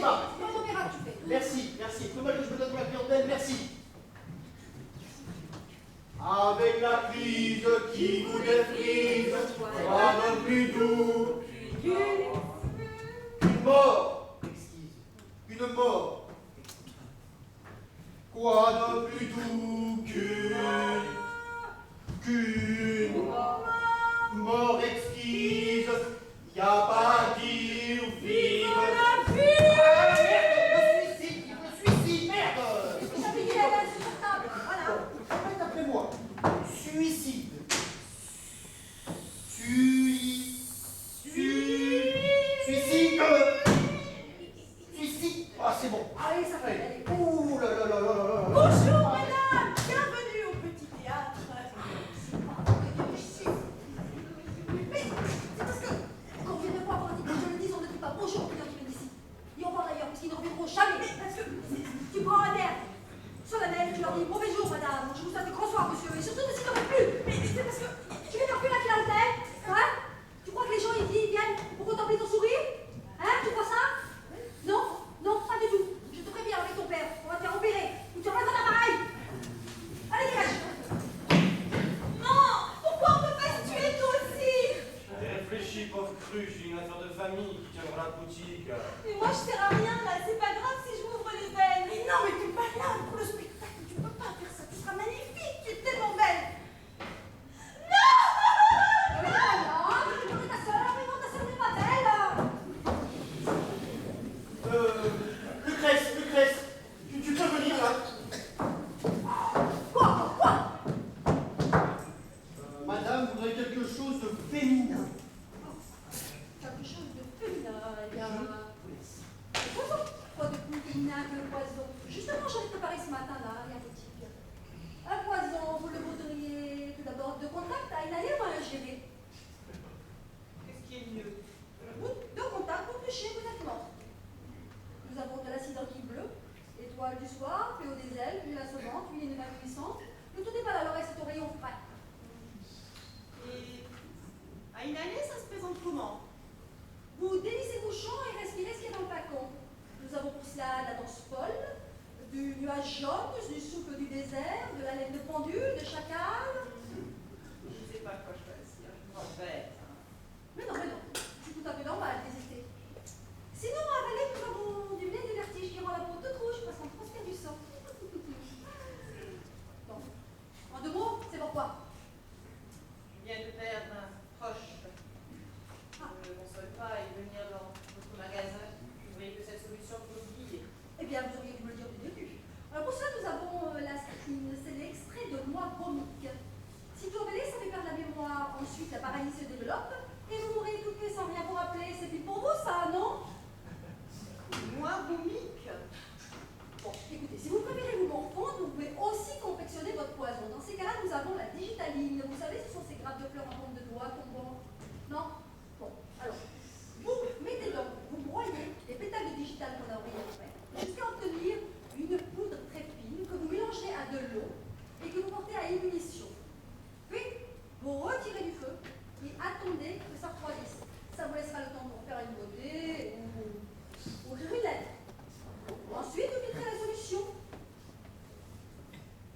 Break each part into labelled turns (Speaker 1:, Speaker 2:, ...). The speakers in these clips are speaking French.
Speaker 1: y va.
Speaker 2: On verra que tu fais.
Speaker 1: Merci, merci. Faut mal que je me donne ma clientèle, merci. Avec la crise qui vous défrise, quoi de plus doux qu'une mort exquise, une mort exquise. Quoi de plus doux qu'une mort exquise, y a pas à dire vive
Speaker 2: la vie.
Speaker 1: Le suicide, merde.
Speaker 2: Qu'est-ce que ça veut dire, elle est insupportable. Voilà.
Speaker 1: Faites après moi. Suicide. Suicide. Suicide. Ah, c'est bon.
Speaker 2: Allez, ça fait. Allez.
Speaker 1: Ouh là là là là là là.
Speaker 3: Bonjour madame, bienvenue au petit théâtre.
Speaker 2: Mais c'est parce que, combien de fois avoir dit que je le dise, on ne dit pas bonjour aux clients qui viennent ici. Et au revoir d'ailleurs, parce qu'ils ne reviendront jamais.
Speaker 3: Parce que
Speaker 2: Tu prends un air solennel, tu leur dis mauvais jour, madame. Je vous souhaite grand soir, monsieur. Et surtout, ne s'y tombez plus.
Speaker 3: mais c'est parce que
Speaker 2: Tu veux faire plus la clientèle, hein? Tu crois que les gens ici viennent pour contempler ton sourire? Hein? Tu crois ça? Non, non, pas du tout. Je te préviens avec ton père. On va te faire opérer. Ou tu auras ton appareil. Allez, dégage.
Speaker 3: non, pourquoi on peut pas se tuer nous aussi?
Speaker 4: Réfléchis, pauvre cruche, j'ai une affaire de famille qui tiendra la boutique.
Speaker 3: Mais moi je sers à rien là, c'est pas grave si je m'ouvre les veines.
Speaker 2: Mais non, mais t'es pas là pour le spectacle. Tu peux pas faire ça. Tu seras magnifique.
Speaker 3: Tu es tellement belle.
Speaker 2: Mais non, tu peux ta soeur. Mais non, ta soeur n'est pas belle.
Speaker 1: Lucrèce, tu peux venir là?
Speaker 2: Quoi?
Speaker 1: Madame voudrait quelque chose de féminin.
Speaker 2: Quelque chose de féminin, il y a le poison. Quoi de plus féminin que le poison? Justement, j'en ai préparé ce matin-là, il y a un boutique. Un poison, vous le voudriez tout d'abord de contact à inhaler ou à ingérer?
Speaker 3: Qu'est-ce qui est mieux?
Speaker 2: De contact, vous touchez, vous êtes mort. Nous avons de l'acide anti-bleu, étoile du soir, fléau des ailes, huile assommante, huile émacuissante. Le tout n'est pas là, le reste est au rayon frais.
Speaker 3: Et à inhaler, ça se présente comment?
Speaker 2: Vous dévissez vos champs et respirez ce qui est dans le flacon. Nous avons pour cela de la danse folle, du nuage jaune, du souffle du désert, de la laine de pendu, de chacal.
Speaker 3: Je ne sais pas quoi choisir, je me rends bête.
Speaker 2: Mais non, c'est tout à fait normal d'hésiter. Sinon, à Valais, nous avons du lait du vertige qui rend la peau toute rouge parce qu'on transpire du sang. Bon. En 2 mots, c'est pourquoi?
Speaker 3: Je viens de perdre un proche. Je ne me console pas et venir dans votre magasin. Je voyais que cette solution pour l'oublier.
Speaker 2: Eh bien, vous auriez dû me le dire du début. Alors pour cela, nous avons la strychnine, c'est l'extrait de noix vomique. Si vous embellez, ça fait perdre la mémoire. Ensuite, la paralysie se développe et vous mourrez tout sans rien vous rappeler. C'est plus pour vous, ça, non?
Speaker 3: Moi, vomique.
Speaker 2: Bon, écoutez, si vous préférez vous morfondre, vous pouvez aussi confectionner votre poison. Dans ces cas-là, nous avons la digitaline. Vous savez, ce sont ces grappes de fleurs en forme de doigts qu'on vend. Non? Bon, alors, vous mettez donc, vous broyez les pétales de digital qu'on a envoyés après, jusqu'à obtenir une poudre très fine que vous mélangerez à de l'eau et que vous portez à ébullition. Puis, vous retirez du feu et attendez que ça refroidisse. Ça vous laissera le temps pour faire une beauté ou écrire une lettre. Ensuite, vous filtrez la solution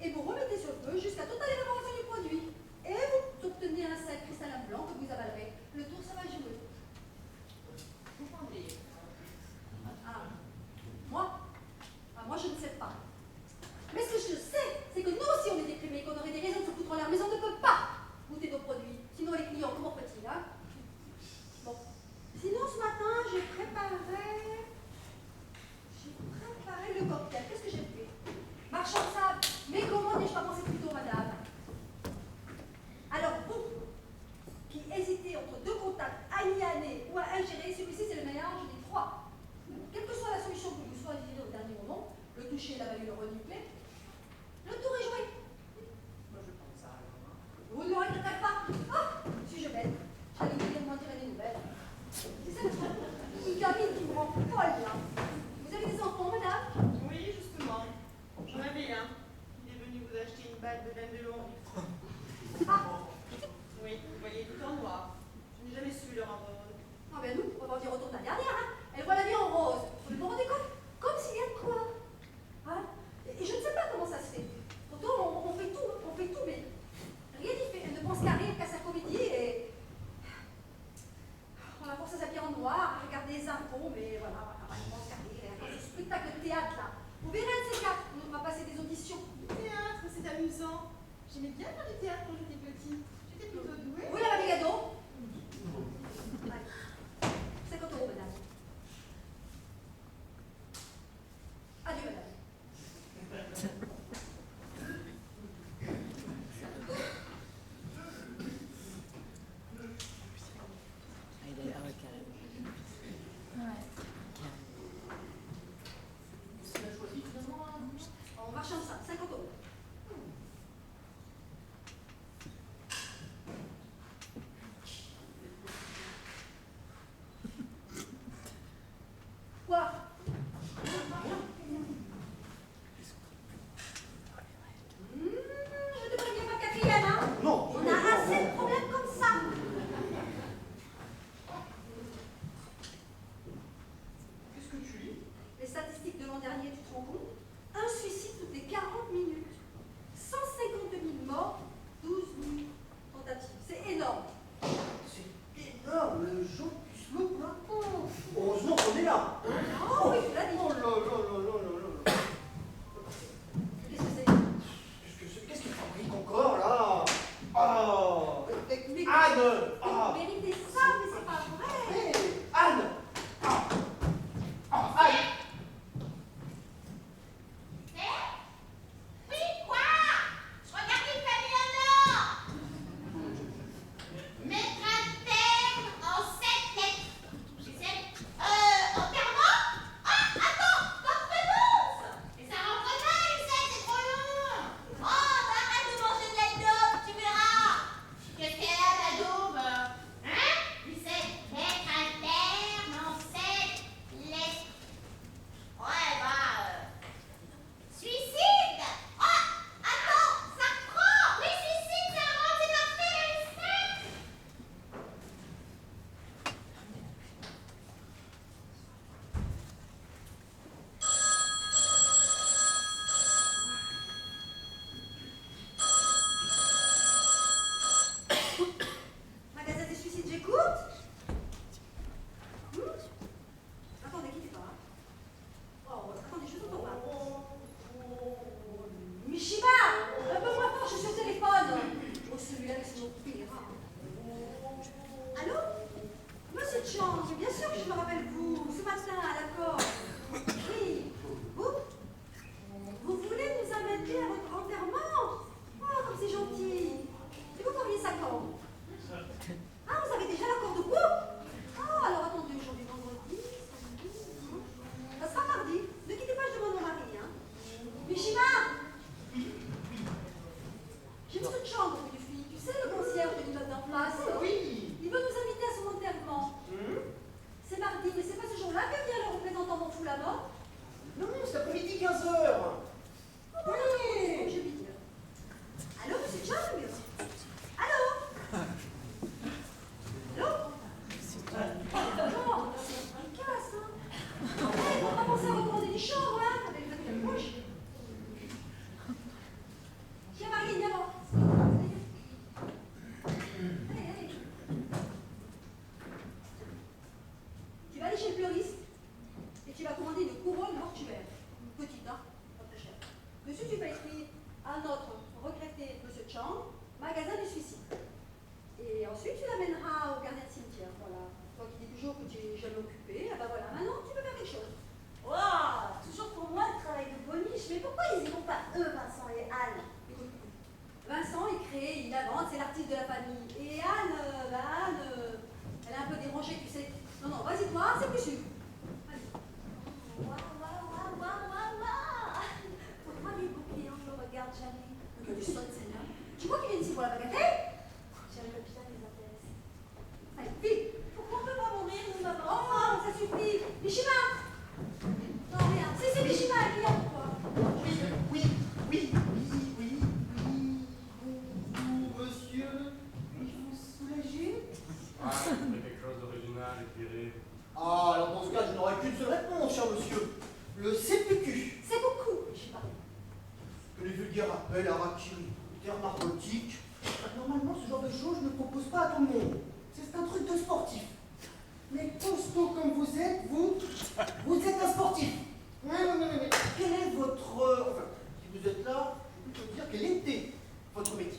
Speaker 2: et vous remettez sur le feu jusqu'à totale évaporation du produit. Et vous obtenez un sec cristallin blanc que vous avalerez. Le tour, ça va jouer.
Speaker 3: Vous pendez.
Speaker 2: Ah, moi je ne sais pas. Mais ce que je sais, c'est que nous aussi on est déprimés, qu'on aurait des raisons de se foutre en l'air, mais on ne peut pas goûter nos produits. Sinon les clients, comment peut-il, hein? Bon. Sinon ce matin, j'ai préparé le cocktail. Qu'est-ce que j'ai fait? Marchand de sable. Mais comment n'ai-je pas pensé plus tôt, madame? Alors vous, qui hésitez entre 2 contacts, à inhaler ou à ingérer, celui-ci c'est le mélange des 3. Quelle que soit la solution que vous choisirez au dernier moment, le toucher, la value, le renuclé, le tour est joué.
Speaker 3: Moi, je prends ça alors. Hein.
Speaker 2: Vous ne l'aurez peut-être pas. Ah, suis-je bête? J'allais immédiatement tirer des nouvelles. C'est ça, une gamine qui me rend folle, là. Vous avez des enfants, madame?
Speaker 3: Oui, justement. J'en avais un. Il est venu vous acheter une balle de laine de longue.
Speaker 2: Ah,
Speaker 3: Oui, vous voyez, tout en noir. Je n'ai jamais su le rendre heureux.
Speaker 2: ah ben nous, on va dire retourne la dernière, hein. Elle voit la vie en rose. Vous vous rendez compte?
Speaker 3: J'aimais bien faire du théâtre quand j'étais petite. J'étais plutôt douée.
Speaker 2: Oui, la Brigado. Allez. 50 €, madame. Adieu, madame. On marche ensemble, 50 €. Quoi? Je te préviens pas quatrième, hein?
Speaker 1: Non.
Speaker 2: On a assez de problèmes comme ça.
Speaker 1: Qu'est-ce que tu lis?
Speaker 2: Les statistiques de l'an dernier, tu te rends compte? Un suicide toutes les 40 minutes. 150 000 morts, 12 000 tentatives. C'est énorme.
Speaker 1: C'est énorme, le Jean Pucelot, là. Heureusement qu'on est là.
Speaker 2: Oh oui, tu l'as dit.
Speaker 1: Oh là là là là là là.
Speaker 2: Qu'est-ce que c'est?
Speaker 1: Qu'est-ce qu'il fabrique encore, là? Oh.
Speaker 2: Mais
Speaker 1: Anne.
Speaker 2: vous
Speaker 1: Ah.
Speaker 2: méritez ça, mais c'est pas vrai.
Speaker 1: Hé, Anne. Ah. Ah, Anne.
Speaker 5: Oui, quoi? Je regarde les familles en or. Mettre un terme en 7 lettres. Enterrement? Ah, attends, porte-bouffe. Mais ça rentre mal, les 7, c'est trop long. Oh, bah arrête de manger de la daube, tu verras. Qu'est-ce qu'elle a, la daube? Hein? Lucette, mettre un terme en 7 lettres. Ouais, bah... Suicide! Oh! Attends! Ça reprend! Oui, suicide, ça rentre, c'est parfait, la Lucette!
Speaker 2: Magasin des suicides, j'écoute. Attendez, quittez pas. Oh, attendez, je vous entends pas. Mishima, un peu moins fort, je suis au téléphone. Oh, celui-là, laisse-moi couper. Allô? Monsieur Chang, mais bien sûr que je me rappelle vous, ce matin à l'accord. Oui, vous voulez nous inviter à votre enterrement? Oh, comme c'est gentil. Et vous feriez ça quand? Ah, vous avez déjà l'accord de couple? Ah, alors attendez, aujourd'hui, vendredi, samedi, dimanche. Ça sera mardi. Ne quittez pas, je demande mon mari, hein. Mishima! J'ai M. Chang au bout du fil. Tu sais, le concierge de l'immeuble d'en place.
Speaker 1: Oui.
Speaker 2: Il veut nous inviter à son enterrement. C'est mardi, mais c'est pas ce jour-là que vient le représentant Mon Fou la mort?
Speaker 1: Non, c'est après-midi 15h.
Speaker 2: Oui. Je vais dire. Allô, M. Chang? Allô? Allô? Non, c'est efficace, hein. Hey, faut pas penser à recommander des chambres, hein, avec la bouche. Tiens, Marie, viens voir. Allez, allez. Tu vas aller chez le fleuriste et tu vas commander une couronne mortuaire. Une petite, hein, pas très chère. Dessus, tu vas écrire à notre regretté Monsieur Chang, magasin du suicide. Et ensuite, tu l'amèneras au gardien de cimetière. Voilà. Toi qui dis toujours que tu es jamais occupé, ah bah voilà, maintenant tu peux faire quelque chose. Waouh, toujours pour moi le travail de boniche. Mais pourquoi ils y vont pas eux, Vincent et Anne? Écoute, Vincent, il crée, il invente, c'est l'artiste de la famille. Et Anne, elle est un peu dérangée, tu sais. Non, non, vas-y toi, c'est plus sûr. Allez. Waouh. Pourquoi les beaux clients ne me regardent jamais? Regarde, tu sonnes celle-là. Tu vois qu'il vient ici pour la bagatelle? J'aime le bien les intéresse. Allez, vite. Pourquoi on peut pas mourir, nous, maman? Oh, ça suffit. Mishima! Non, rien. C'est Mishima, elle vient pour toi.
Speaker 1: Oui. Bonjour, monsieur. Puis-je vous soulager?
Speaker 4: Ah, c'est quelque chose d'original et tiré.
Speaker 1: Ah, alors dans ce cas, je n'aurai qu'une seule réponse, cher monsieur. Le CPQ.
Speaker 2: C'est beaucoup, Mishima.
Speaker 1: Que les vulgaires appellent harakiri. Terme narcotique. Normalement, ce genre de choses, je ne propose pas à tout le monde. C'est un truc de sportif. Mais costaud comme vous êtes, vous êtes un sportif. Mais quel est votre... Enfin, si vous êtes là, je peux te dire quel était votre métier.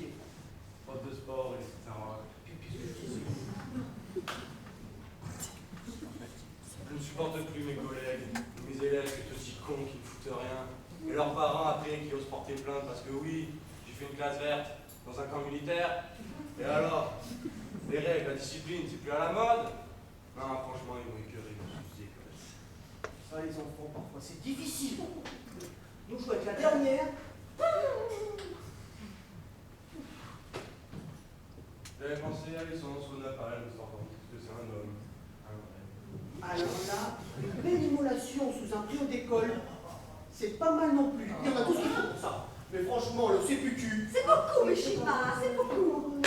Speaker 4: ces petits cons qui ne foutent rien. Et leurs parents après qui osent porter plainte parce que oui, j'ai fait une classe verte dans un camp militaire. Et alors, les règles, la discipline, c'est plus à la mode. Non, franchement, ils vont écœurer, ils vont se soucier.
Speaker 1: Ça, les enfants, parfois, c'est difficile. Nous, je dois être la dernière.
Speaker 4: J'avais pensé à l'essence, au napalm, les enfants, parce que c'est un homme. Un vrai.
Speaker 1: Alors là, une belle immolation sous un trio d'école, c'est pas mal non plus. Il y en a tout ce qu'il faut pour ça. Mais franchement, le CPQ.
Speaker 2: C'est beaucoup, mes Chipas, c'est beaucoup.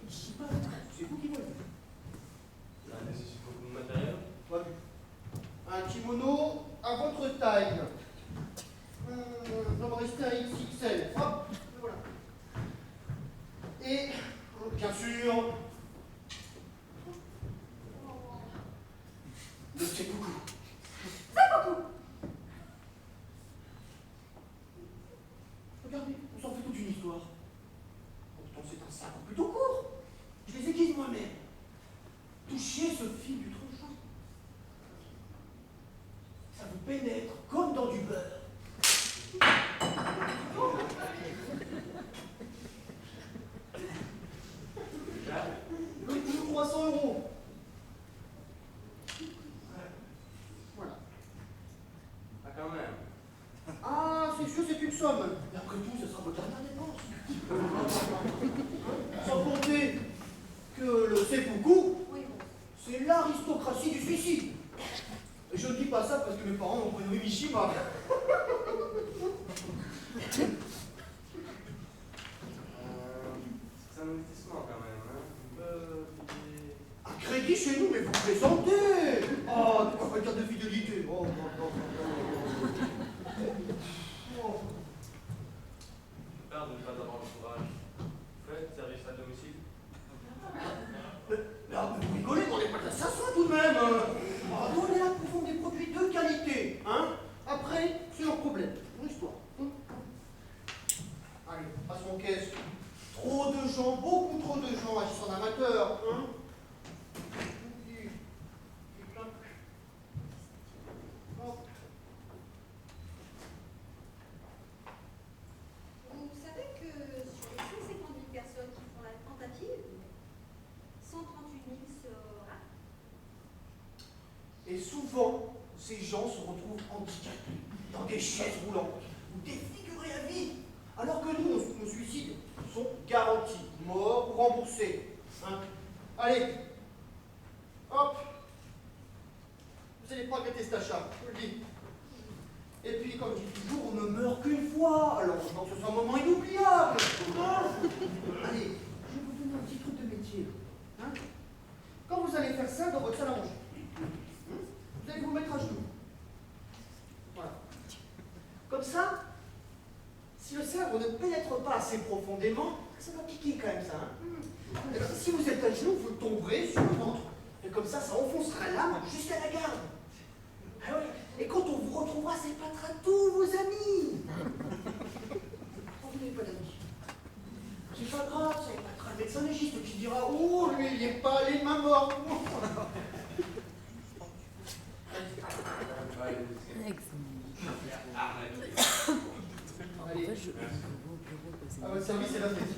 Speaker 1: C'est vous qui voyez.
Speaker 4: Ça nécessite beaucoup de matériel.
Speaker 1: Ouais. Un kimono à votre taille. Il va me rester un XXL. Hop, voilà. Et, bien sûr, le seppuku.
Speaker 2: C'est beaucoup.
Speaker 1: Regardez, on s'en fait toute une histoire. Pourtant, c'est un sac plutôt court. Je les ai guidés moi-même. Touchez ce fil du tranchant. Ça vous pénètre comme dans du beurre. Le coût 300 €. Voilà.
Speaker 4: Ah, quand même.
Speaker 1: Ah, c'est sûr, c'est une somme. Mais après tout, ce sera votre dernière dépense. Sans compter que le seppuku,
Speaker 2: Oui, bon.
Speaker 1: c'est l'aristocratie du suicide. Et je ne dis pas ça parce que mes parents m'ont prénommé Mishima.
Speaker 4: C'est un investissement quand même, hein.
Speaker 1: Un crédit chez nous, mais vous plaisantez. Oh, de quoi pas dire de fidélité. Oh, non, non, non, non.
Speaker 4: Peur de ne pas avoir le courage. Faites service à domicile.
Speaker 1: Mais vous rigolez, on n'est pas d'assassin tout de même. Ah, nous, on est là pour vendre des produits de qualité. Hein. Après, c'est leur problème. Mon histoire. Allez, passons en caisse. Trop de gens, beaucoup trop de gens agissent en amateur. Hein.
Speaker 2: Vous savez que sur les 150 000 personnes qui font la tentative, 138 000 se ratent.
Speaker 1: Et souvent, ces gens se retrouvent handicapés, dans des chaises roulantes, ou défigurés à vie, alors que nous, nos suicides sont garantis, morts ou remboursés. Hein. Allez, hop, vous n'allez pas regretter cet achat, je vous le dis. Et puis, comme je dis toujours, on ne meurt qu'une fois, alors je pense que ce sera un moment inoubliable. Hein. Allez, je vais vous donner un petit truc de métier. Hein. Quand vous allez faire ça dans votre salle à manger, vous allez vous mettre à genoux. Voilà. Comme ça, si le cerveau ne pénètre pas assez profondément, ça va piquer quand même ça. Hein. Et bien, si vous êtes à genoux, vous tomberez sur le ventre. Et comme ça enfoncera l'âme jusqu'à la garde. Ah ouais. Et quand on vous retrouvera, c'est pas tous vos amis. Oh, vous n'avez pas d'amis. C'est pas grave, ça n'est pas le médecin légiste qui dira oh, lui, il n'y est pas allé de main morte. Allez, à votre service, c'est la fête.